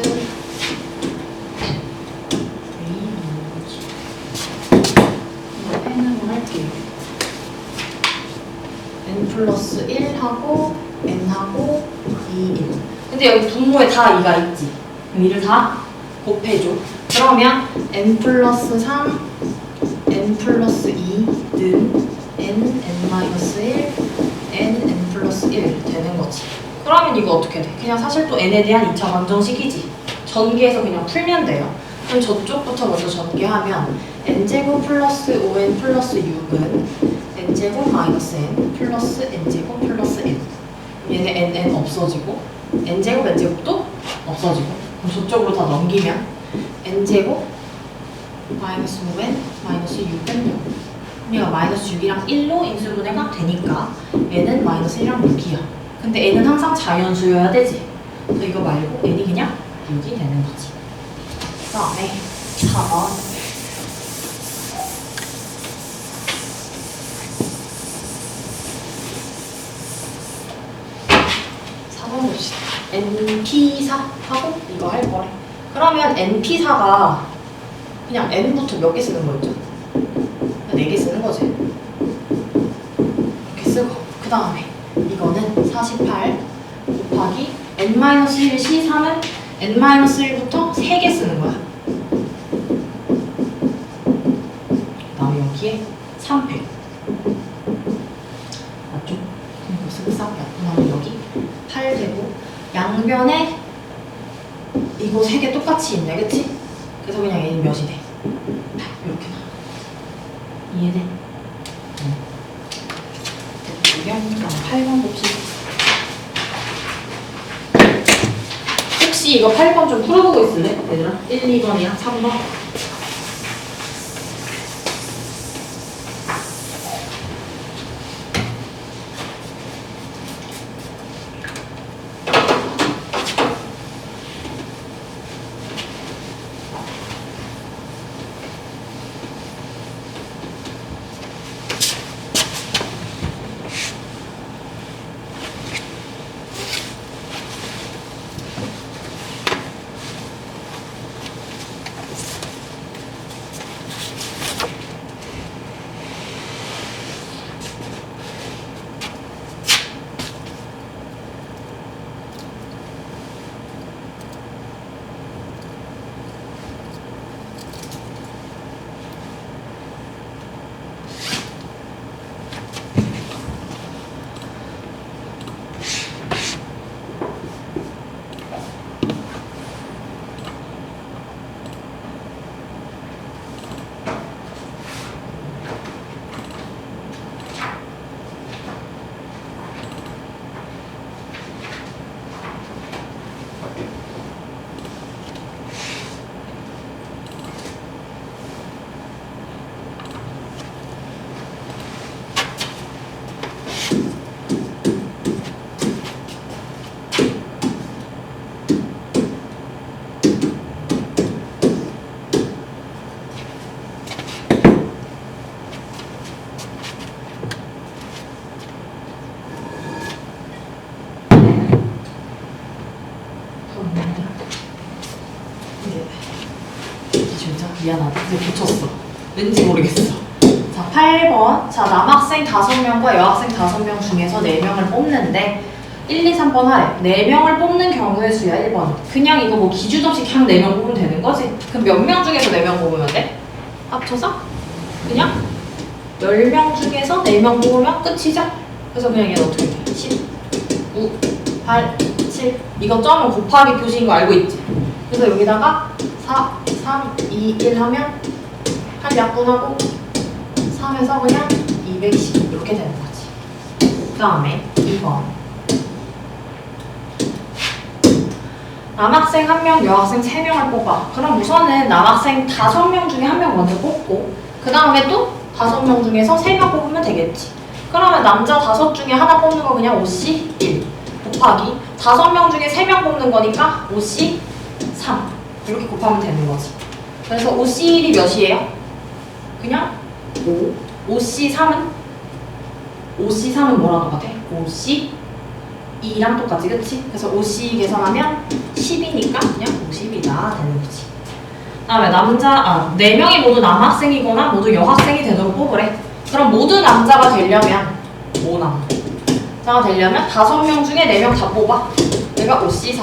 n 플러스 1하고 n하고 2, 1 근데 여기 분모에 다 2가 있지. 그럼 2를 다 곱해줘. 그러면 n 플러스 3, n 플러스 2는 n, n-1, n 플러스 1 되는 거지. 그러면 이거 어떻게 돼? 그냥 사실 또 n에 대한 2차 방정식이지. 전개해서 그냥 풀면 돼요. 그럼 저쪽부터 먼저 전개하면 n제곱 플러스 5n 플러스 6은 n제곱 마이너스 n 플러스 n제곱 플러스 n 얘네 n 없어지고 n제곱 n제곱도 없어지고 그럼 저쪽으로 다 넘기면 n제곱 마이너스 5n 마이너스 6n 0 얘가 마이너스 6이랑 1로 인수분해가 되니까 n은 마이너스 1이랑 6이야. 근데 n은 항상 자연수여야 되지. 그래서 이거 말고 n이 그냥 6이 되는 거지. 그 다음에 4번 4번 봅시다. np4 하고 이거 할 거래. 그러면 np4가 그냥 n부터 몇 개 쓰는 거였죠? 4개 쓰는 거지. 이렇게 쓰고 그 다음에 이거는 48 곱하기 n-1 C3은 n-1부터 3개 쓰는 거야. 그 다음에 여기에 3팩 맞죠? 이거 쓰고 싹 그 다음에 여기 8 되고 양변에 이거 3개 똑같이 있네. 그치? 그래서 그냥 얘는 몇이 돼? 8 이렇게 나와. 이해돼? 그다음 8번 봅시다. 혹시 이거 8번 좀 풀어보고 있을래? 얘들아? 1, 2번이랑 3번. 미안하다. 이제 고쳤어. 왠지 모르겠어. 자, 8번. 자, 남학생 5명과 여학생 5명 중에서 4명을 뽑는데 1, 2, 3번 하래. 4명을 뽑는 경우의 수야, 1번. 그냥 이거 뭐 기준 없이 그냥 4명 뽑으면 되는 거지? 그럼 몇 명 중에서 4명 뽑으면 돼? 합쳐서? 그냥 10명 중에서 4명 뽑으면 끝이죠? 그래서 그냥 얘는 어떻게 돼? 10, 9, 8, 7. 이거 점을 곱하기 표시인 거 알고 있지? 그래서 여기다가 4, 3, 2, 1 하면 한 약분하고 3에서 그냥 210 이렇게 되는 거지. 그 다음에 2번. 남학생 1명, 여학생 3명을 뽑아. 그럼 우선은 남학생 5명 중에 1명 먼저 뽑고 그 다음에 또 5명 중에서 3명 뽑으면 되겠지. 그러면 남자 5 중에 하나 뽑는 거 그냥 5C 1 곱하기 5명 중에 3명 뽑는 거니까 5C 3 이렇게 곱하면 되는 거지. 그래서 5C 1이 몇이에요? 그냥 5. 5C 3은? 5C 3은 뭐랑 똑같아? 5C 2랑 똑같지, 그치? 그래서 5C 계산하면 10이니까 그냥 50이다 되는 거지. 다음에 남자, 4명이 모두 남학생이거나 모두 여학생이 되도록 뽑으래. 그럼 모두 남자가 되려면 5자가 되려면 5명 중에 4명 다 뽑아. 내가 5C4.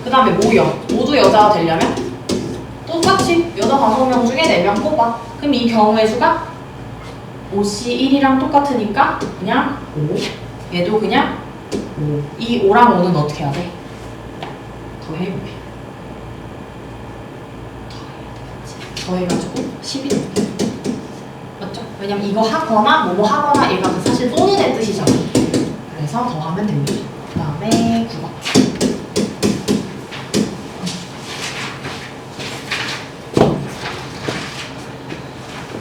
그 다음에 모두 여자가 되려면 똑같이 여자 5명 중에 4명 뽑아. 그럼 이 경우의 수가 5C1이랑 똑같으니까 그냥 5. 얘도 그냥 5. 이 5랑 5는 어떻게 해야 돼? 더 해볼게. 더 해가지고 11. 맞죠? 왜냐면 이거 하거나 뭐뭐 하거나 얘가 사실 또는의 뜻이잖아. 그래서 더 하면 됩니다. 그 다음에 9번.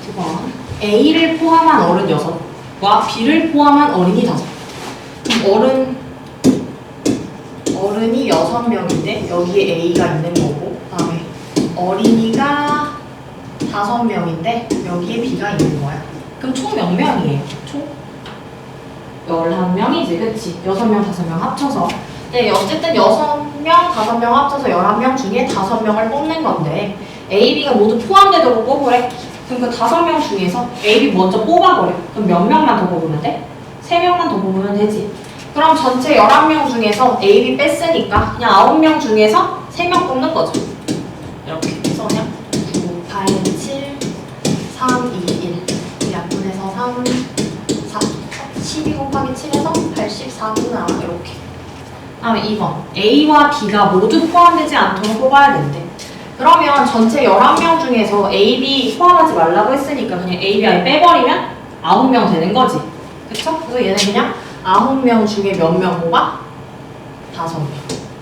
9번. A를 포함한 어른 6과 B를 포함한 어린이 5. 어른이 6명인데 여기에 A가 있는 거고, 그 다음에 어린이가 5명인데 여기에 B가 있는 거야. 그럼 총 몇 명이에요? 총 11명이지, 그치? 6명, 5명 합쳐서. 네, 어쨌든 6명, 5명 합쳐서 11명 중에 5명을 뽑는 건데 A, B가 모두 포함되도록 뽑으래. 그럼 그 5명 중에서 A, B 먼저 뽑아버려. 그럼 몇 명만 더 뽑으면 돼? 3명만 더 뽑으면 되지. 그럼 전체 11명 중에서 A, B 뺐으니까 그냥 9명 중에서 3명 뽑는 거죠. 이렇게 해서 그냥 9, 8, 7, 3, 2, 1 약분해서 3, 4 12 곱하기 7에서 84구나 이렇게. 다음에 2번 A와 B가 모두 포함되지 않도록 뽑아야 된대. 그러면 전체 11명 중에서 A, B 포함하지 말라고 했으니까 그냥 A, B 아예 빼버리면 9명 되는 거지. 그쵸? 그래서 얘는 그냥 9명 중에 몇 명 뽑아? 5명.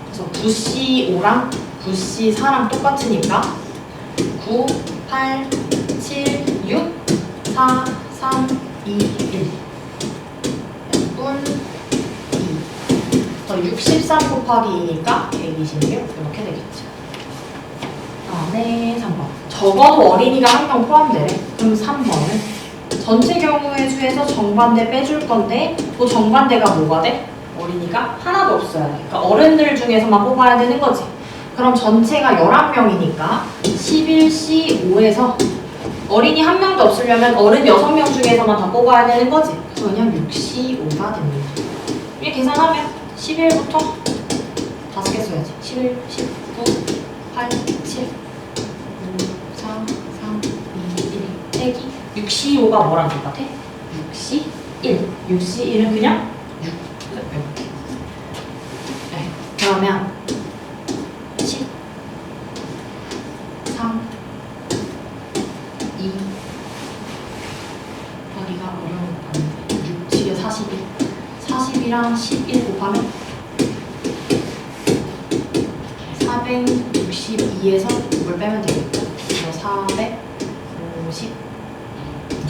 그래서 9C5랑 9C4랑 똑같으니까 9, 8, 7, 6, 4, 3, 2, 1 약분 2. 더 63 곱하기 2니까 126 이렇게 되겠죠. 다음에 3번. 적어도 어린이가 1명 포함되래. 그럼 3번은 전체 경우의 수에서 정반대 빼줄 건데 그 정반대가 뭐가 돼? 어린이가 하나도 없어야 돼. 그러니까 어른들 중에서만 뽑아야 되는 거지. 그럼 전체가 11명이니까 11C5에서 어린이 1명도 없으려면 어른 6명 중에서만 다 뽑아야 되는 거지. 그래서 그냥 6C5가 됩니다. 이렇게 계산하면 11부터 5개 써야지. 11, 19, 8, 7, 5, 4, 3, 2, 1 빼기 6C5가 뭐랑 똑같아? 6C1. 6C1은 그냥 6. 이렇게. 네. 그러면 10, 3, 2 어디가 어려운 거 봤는데 6, 7에 41. 40이랑 11 곱하면 462에서 6을 빼면 되겠죠? 그래서 450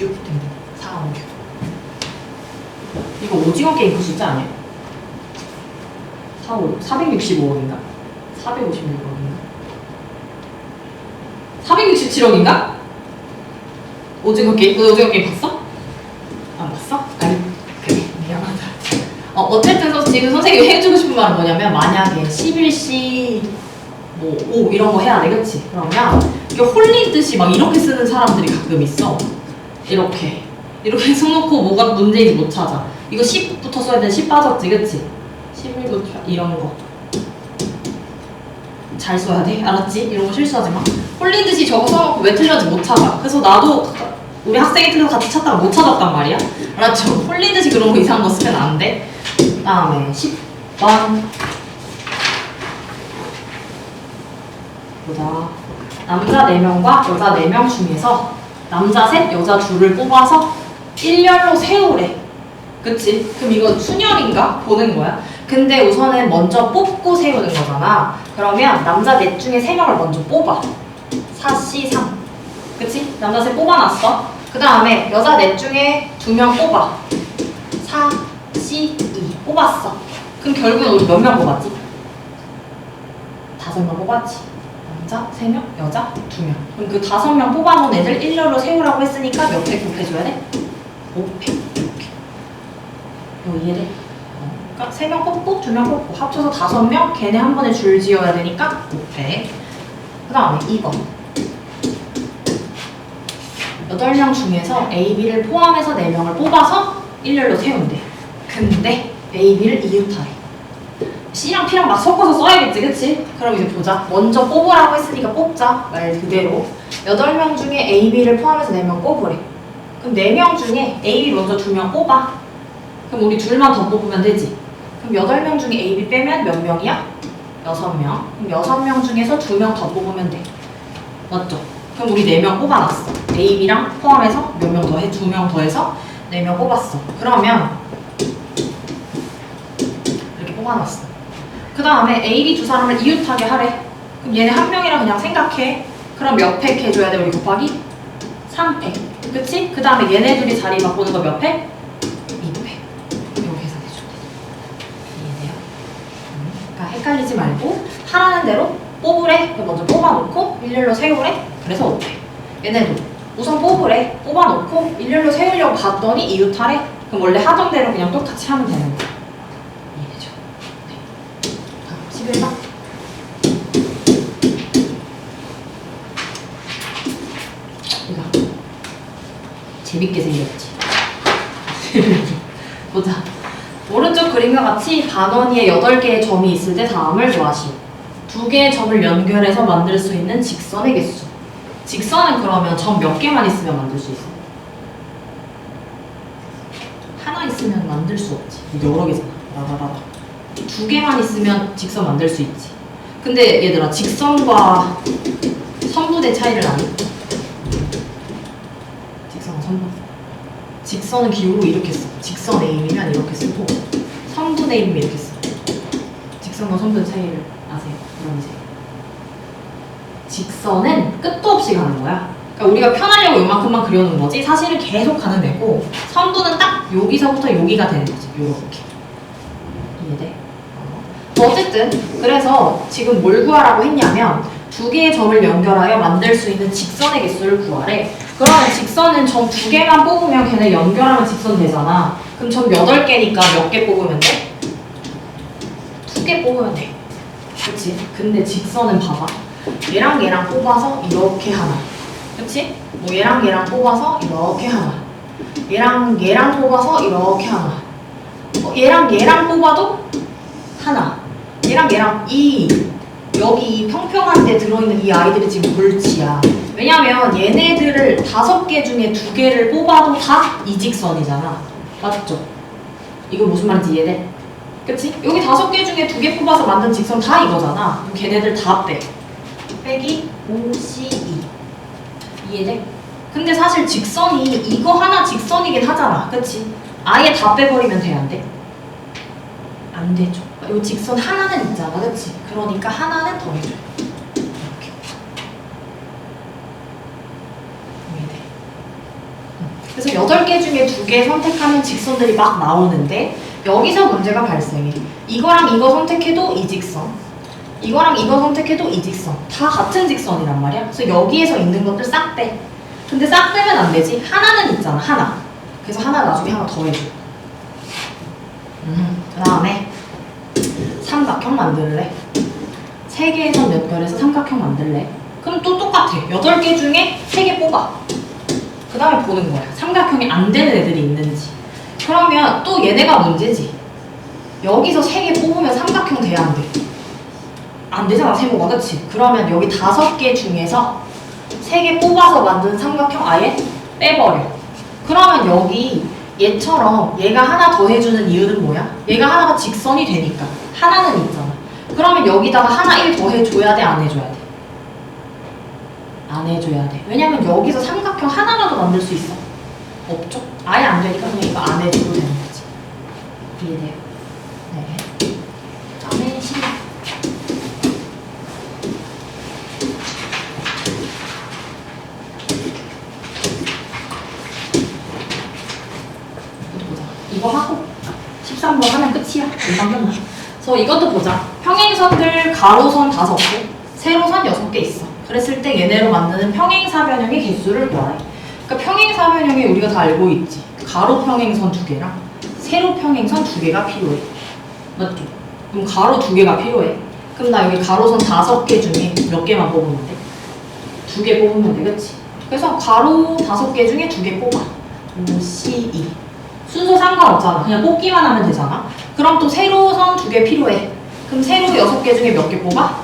6 됩니다. 4, 5, 6. 이거 오징어 게임 그 숫자 아니에요? 465억인가? 456억인가? 467억인가? 오징어 게임? 너 오징어 게임 봤어? 안 봤어? 아니, 그래. 미안하다. 어쨌든 지금 선생님이 해주고 싶은 말은 뭐냐면 만약에 11C 뭐 5 이런 거 해야 돼, 그치? 그러면 이게 홀린 듯이 막 이렇게 쓰는 사람들이 가끔 있어. 이렇게 써놓고 뭐가 문제인지 못 찾아. 이거 10부터 써야 되는데 10 빠졌지, 그치? 11부터 이런 거 잘 써야 돼, 알았지? 이런 거 실수하지 마. 홀린 듯이 저거 써놓고 왜 틀렸는지 못 찾아. 그래서 나도 우리 학생이 틀려서 같이 찾다가 못 찾았단 말이야. 알았죠? 홀린 듯이 그런 거 이상한 거 쓰면 안 돼. 그 다음에 10번 보자. 남자 4명과 여자 4명 중에서 남자 셋, 여자 둘을 뽑아서 일렬로 세우래. 그치? 그럼 이거 순열인가? 보는 거야. 근데 우선은 먼저 뽑고 세우는 거잖아. 그러면 남자 넷 중에 3명을 먼저 뽑아. 4, C, 3. 그치? 남자 셋 뽑아놨어. 그 다음에 여자 넷 중에 2명 뽑아. 4, C, 2 뽑았어. 그럼 결국은 우리 몇 명 뽑았지? 5명 뽑았지. 남자 3명, 여자 2명. 그럼 그 5명 뽑아놓은 애들 일렬로 세우라고 했으니까 몇 팩 곱해줘야 돼? 5팩. 이렇게. 이거 이해돼? 그러니까 3명 뽑고 2명 뽑고 합쳐서 5명, 걔네 한 번에 줄 지어야 되니까 5팩. 그 다음에 2번. 8명 중에서 A, B를 포함해서 4명을 뽑아서 일렬로 세운대. 근데 A, B를 이웃하래. C랑 P랑 막 섞어서 써야겠지, 그치? 그럼 이제 보자. 먼저 뽑으라고 했으니까 뽑자. 말 그대로 8명 중에 A, B를 포함해서 4명 뽑으래. 그럼 4명 중에 A, B 먼저 2명 뽑아. 그럼 우리 둘만 더 뽑으면 되지. 그럼 8명 중에 A, B 빼면 몇 명이야? 6명. 그럼 6명 중에서 2명 더 뽑으면 돼. 맞죠? 그럼 우리 4명 뽑아놨어. A, B랑 포함해서 몇 명 더 해? 2명 더해서 4명 뽑았어. 그러면 이렇게 뽑아놨어. 그 다음에 A, B 두 사람을 이웃하게 하래. 그럼 얘네 한 명이라 그냥 생각해. 그럼 몇 팩 해줘야 돼? 우리 곱하기? 3팩. 그치? 그 다음에 얘네 둘이 자리 바꾸는 거 몇 팩? 2팩. 이거 계산해주면 돼. 이해돼요? 그러니까 헷갈리지 말고 하라는 대로 뽑으래. 먼저 뽑아놓고 일렬로 세우래. 그래서 5팩. 얘네도 우선 뽑으래. 뽑아놓고 일렬로 세우려고 봤더니 이웃하래. 그럼 원래 하던 대로 그냥 똑같이 하면 되는 거야. 이해되죠? 네. 다음 11번. 이거 재밌게 생겼지? 보자. 오른쪽 그림과 같이 반원위에 8개의 점이 있을 때 다음을 구하시오. 2개의 점을 연결해서 만들 수 있는 직선의 개수. 직선은 그러면 점 몇 개만 있으면 만들 수 있어? 하나 있으면 만들 수 없지. 여러 개잖아. 라라라라. 2개만 있으면 직선 만들 수 있지. 근데 얘들아, 직선과 선분의 차이를 아니? 직선과 선분. 직선은 기울고 이렇게 써. 직선 A이면 이렇게 쓰고 선분의 A이면 이렇게 써. 직선과 선분의 차이를 아세요? 그럼 이제 직선은 끝도 없이 가는 거야. 그러니까 우리가 편하려고 요만큼만 그려놓은 거지 사실은 계속 가는 애고, 선분은 딱 여기서부터 여기가 되는 거지. 요렇게. 이해돼? 어쨌든 그래서 지금 뭘 구하라고 했냐면 2개의 점을 연결하여 만들 수 있는 직선의 개수를 구하래. 그러면 직선은 점 2개만 뽑으면 걔네 연결하면 직선 되잖아. 그럼 점 8개니까 몇 개 뽑으면 돼? 2개 뽑으면 돼. 그치? 근데 직선은 봐봐. 얘랑 얘랑 뽑아서 이렇게 하나. 그치? 뭐 얘랑 얘랑 뽑아서 이렇게 하나. 얘랑 얘랑 뽑아서 이렇게 하나. 얘랑 얘랑 뽑아도 하나. 얘랑 얘랑 여기 이 평평한 데 들어있는 이 아이들이 지금 골치야. 왜냐면 얘네들을 5개 중에 2개를 뽑아도 다 이직선이잖아. 맞죠? 이거 무슨 말인지 이해돼? 그치? 여기 5개 중에 2개 뽑아서 만든 직선 다 이거잖아. 그럼 걔네들 다 빼. 빼기 5C2. 이해돼? 근데 사실 직선이 이거 하나 직선이긴 하잖아. 그치? 아예 다 빼버리면 돼, 안 돼? 안 되죠. 이 직선 하나는 있잖아. 그치? 그러니까 하나는 더해줘. 이렇게. 이해돼? 그래서 8개 중에 2개 선택하면 직선들이 막 나오는데 여기서 문제가 발생해. 이거랑 이거 선택해도 이 직선, 이거랑 이거 선택해도 이 직선, 다 같은 직선이란 말이야. 그래서 여기에서 있는 것들 싹 빼. 근데 싹 빼면 안 되지. 하나는 있잖아. 하나. 그래서 하나 나중에 하나 더해줘. 그 다음에 삼각형 만들래? 3개의 점 연결해서 삼각형 만들래? 그럼 또 똑같아. 8개 중에 3개 뽑아. 그 다음에 보는 거야. 삼각형이 안 되는 애들이 있는지. 그러면 또 얘네가 문제지. 여기서 3개 뽑으면 삼각형 돼야 안 돼? 안 되잖아, 세모가. 그치? 그러면 여기 5개 중에서 3개 뽑아서 만든 삼각형 아예 빼버려. 그러면 여기 얘처럼 얘가 하나 더 해주는 이유는 뭐야? 얘가 하나가 직선이 되니까. 하나는 있잖아. 그러면 여기다가 하나 1 더 해줘야 돼? 안 해줘야 돼? 안 해줘야 돼. 왜냐면 여기서 삼각형 하나라도 만들 수 있어? 없죠? 아예 안 되니까 그냥 이거 안 해줘도 되는 거지. 이해돼요? 네. 다음에 10. 이거 하고 13번 하면 끝이야. 금방 끝나. 그래서 이것도 보자. 평행선들 가로선 5개, 세로선 6개 있어. 그랬을 때 얘네로 만드는 평행사변형의 개수를 구하래. 그러니까 평행사변형이 우리가 다 알고 있지. 가로 평행선 2개랑 세로 평행선 2개가 필요해. 맞죠? 그럼 가로 2개가 필요해. 그럼 나 여기 가로선 5개 중에 몇 개만 뽑으면 돼? 2개 뽑으면 돼, 그치? 그래서 가로 5개 중에 2개 뽑아. O, C, E. 순서 상관없잖아. 그냥 뽑기만 하면 되잖아. 그럼 또 세로선 2개 필요해. 그럼 세로 6개 중에 몇 개 뽑아?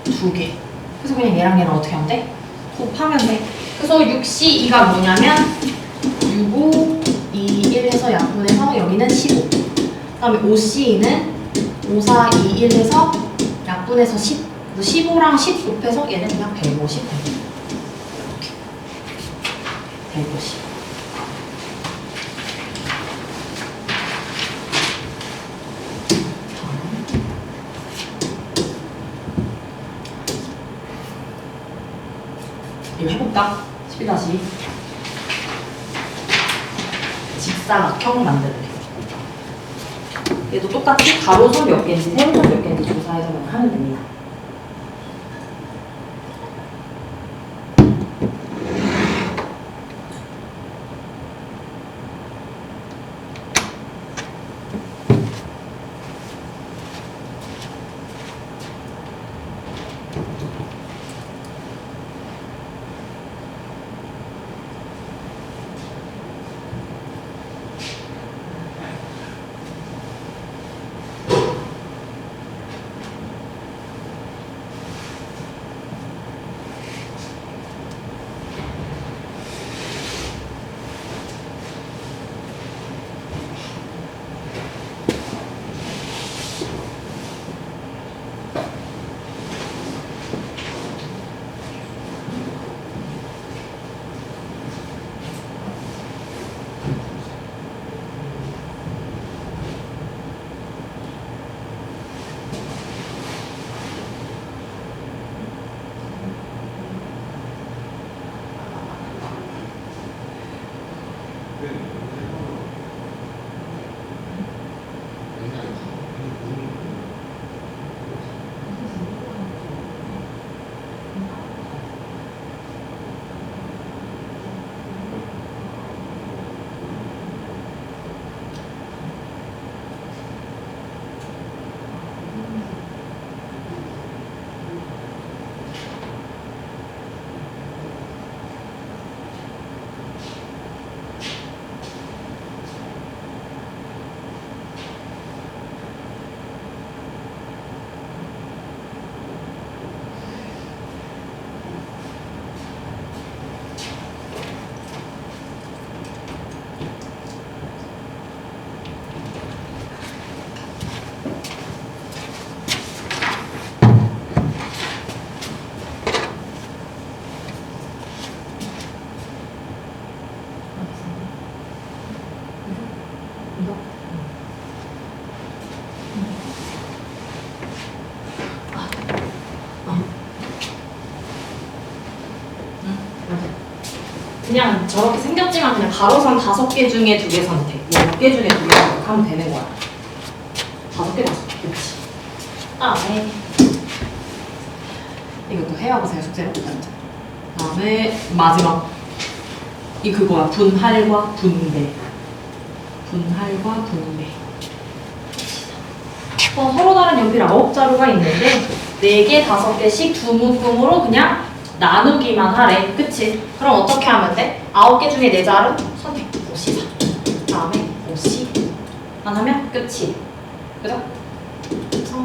2개. 그래서 그냥 얘랑 얘랑 어떻게 하면 돼? 곱하면 돼. 그래서 6C2가 뭐냐면 6, 5, 2, 1 해서 약분해서 여기는 15. 그 다음에 5C2는 5, 4, 2, 1 해서 약분해서 10. 15랑 10 곱해서 얘는 그냥 150. 이렇게. 150. 이거 해볼까? 11다시 직사각형 만들기. 얘도 똑같이 가로선 몇 개인지 세로선 몇 개인지 조사해서 하면 됩니다. 그냥 저렇게 생겼지만 그냥 가로선 5개 중에 2개 선택. 뭐 몇 개 중에 2개 선택하면 되는 거야. 5개, 5개. 그렇지. 다음에 이것도 해와보세요. 숙제로. 다음에 마지막. 이 그거야. 분할과 분배. 분할과 분배. 서로 다른 연필 9자루가 있는데 4개, 5개씩 두 묶음으로 그냥 나누기만 하래. 그치? 그럼 어떻게 하면 돼? 9개 중에 4자로 선택. 5, C, 4. 다음에 5, C만 하면 끝이. 그죠? 그래서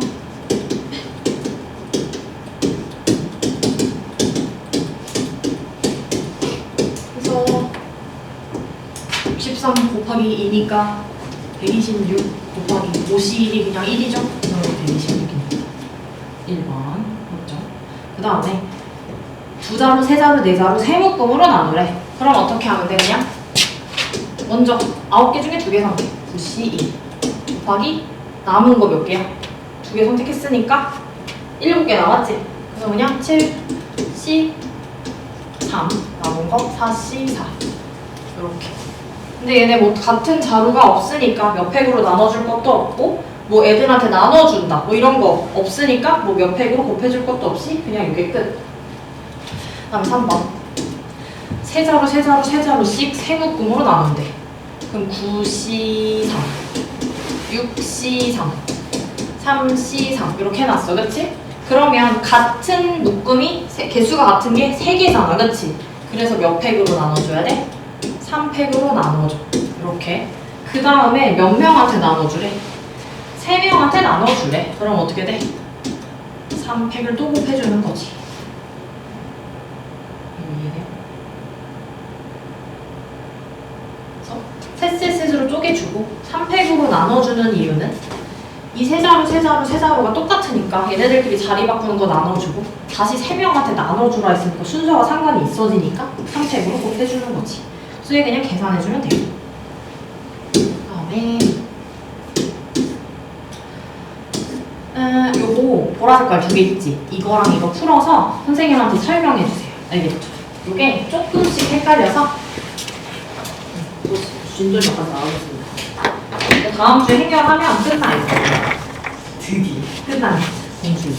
그래서 63 곱하기 2니까 126 곱하기 5C1이 그냥 1이죠? 그래서 126입니다. 1번 맞죠? 그 다음에 2자로, 3자로, 4자로 세 묶음으로 나누래. 그럼 어떻게 하면 돼? 그냥 먼저 9개 중에 2개 선택. 9C2 곱하기 남은 거 몇 개야? 2개 선택했으니까 7개 남았지? 그래서 그냥 7C3 남은 거 4C4 이렇게. 근데 얘네 뭐 같은 자루가 없으니까 몇 팩으로 나눠줄 것도 없고 뭐 애들한테 나눠준다 뭐 이런 거 없으니까 뭐 몇 팩으로 곱해줄 것도 없이 그냥 이게 끝. 다음 3번 3자로 3자로 3자로씩 세 묶음으로 나눈대. 그럼 9C3 6C3 3C3 이렇게 해놨어. 그치? 그러면 같은 묶음이 개수가 같은 게 3개잖아. 그치? 그래서 몇 팩으로 나눠줘야 돼? 3팩으로 나눠줘. 이렇게. 그 다음에 몇 명한테 나눠주래? 3명한테 나눠주래. 그럼 어떻게 돼? 3팩을 또 곱해주는 거지. 이해돼요? 그래서 셋으로 쪼개주고 3팩으로 나눠주는 이유는 이 3자루, 3자루, 3자루가 똑같으니까 얘네들끼리 자리 바꾸는 거 나눠주고 다시 3명한테 나눠주라 했으니까 순서가 상관이 있어지니까 3팩으로 곱해주는 거지. 그래서 얘 그냥 계산해주면 돼요. 다음에 요거 보라색깔 2개 있지? 이거랑 이거 풀어서 선생님한테 설명해주세요. 알겠죠? 요게 조금씩 헷갈려서 진도 잠깐 나오겠습니다. 다음 주에 해결하면 끝나요. 드디어 끝나요. 공주.